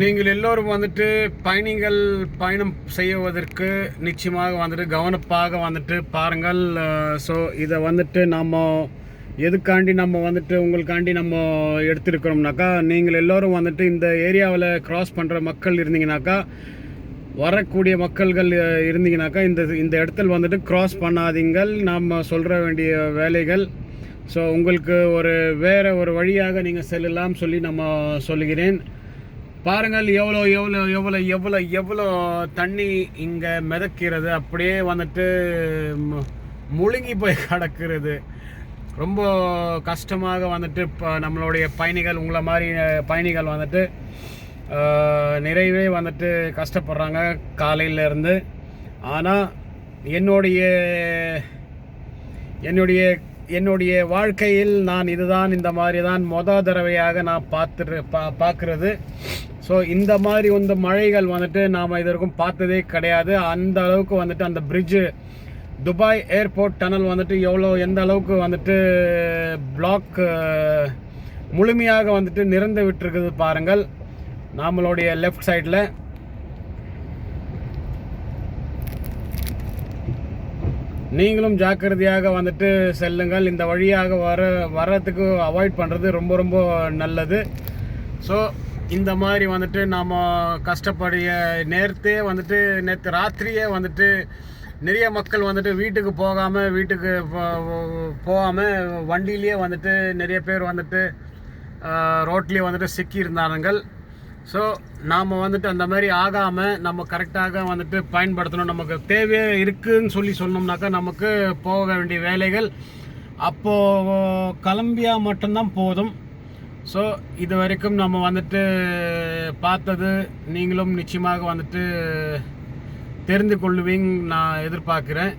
நீங்கள் எல்லோரும் வந்துட்டு பயணம் செய்வதற்கு நிச்சயமாக வந்துட்டு கவனப்பாக வந்துட்டு பாருங்கள். ஸோ இதை வந்துட்டு நம்ம எதுக்காண்டி நம்ம வந்துட்டு உங்களுக்காண்டி நம்ம எடுத்துருக்கிறோம்னாக்கா, நீங்கள் எல்லோரும் வந்துட்டு இந்த ஏரியாவில் க்ராஸ் பண்ணுற மக்கள் இருந்தீங்கனாக்கா, வரக்கூடிய மக்கள்கள் இருந்தீங்கனாக்கா, இந்த இடத்துல வந்துட்டு க்ராஸ் பண்ணாதீங்கள். நம்ம சொல்கிற வேண்டிய வேலைகள். ஸோ உங்களுக்கு வேறு ஒரு வழியாக நீங்கள் செல்லலாம் சொல்லி நம்ம சொல்லுகிறேன். பாருங்கள் எவ்வளோ எவ்வளோ எவ்வளோ எவ்வளோ எவ்வளோ தண்ணி இங்கே மிதக்கிறது, அப்படியே வந்துட்டு முழுங்கி போய் கிடக்கிறது. ரொம்ப கஷ்டமாக வந்துட்டு இப்போ நம்மளுடைய பயணிகள், உங்களை மாதிரி பயணிகள் வந்துட்டு நிறையவே வந்துட்டு கஷ்டப்படுறாங்க காலையிலேருந்து. ஆனால் என்னுடைய வாழ்க்கையில் நான் இந்த மாதிரி தான் தடவையாக நான் பார்க்குறது. ஸோ இந்த மாதிரி மழைகள் வந்துட்டு நாம் இதற்கும் பார்த்ததே கிடையாது. அந்த அளவுக்கு வந்துட்டு அந்த பிரிட்ஜு, துபாய் ஏர்போர்ட் டனல் வந்துட்டு எந்த அளவுக்கு வந்துட்டு பிளாக் முழுமையாக வந்துட்டு நிறந்து விட்டுருக்குது பாருங்கள் நம்மளுடைய லெஃப்ட் சைடில். நீங்களும் ஜாக்கிரதையாக வந்துட்டு செல்லுங்கள். இந்த வழியாக வர்றதுக்கு அவாய்ட் பண்ணுறது ரொம்ப ரொம்ப நல்லது. ஸோ இந்த மாதிரி வந்துட்டு நாம் கஷ்டப்படிய நேற்று ராத்திரியே வந்துட்டு நிறைய மக்கள் வந்துட்டு வீட்டுக்கு போகாமல் வண்டியிலேயே வந்துட்டு நிறைய பேர் வந்துட்டு ரோட்லேயே வந்துட்டு சிக்கியிருந்தார்கள். ஸோ நாம் வந்துட்டு அந்த மாதிரி ஆகாமல் நம்ம கரெக்டாக வந்துட்டு பயன்படுத்தணும். நமக்கு தேவையே இருக்குதுன்னு சொன்னோம்னாக்கா நமக்கு போக வேண்டிய வேலைகள் அப்போது கிளம்பியா மட்டும்தான் போதும். ஸோ இது வரைக்கும் நம்ம வந்துட்டு பார்த்தது நீங்களும் நிச்சயமாக வந்துட்டு தெரிந்து கொள்ளுவீங்க நான் எதிர்பார்க்குறேன்.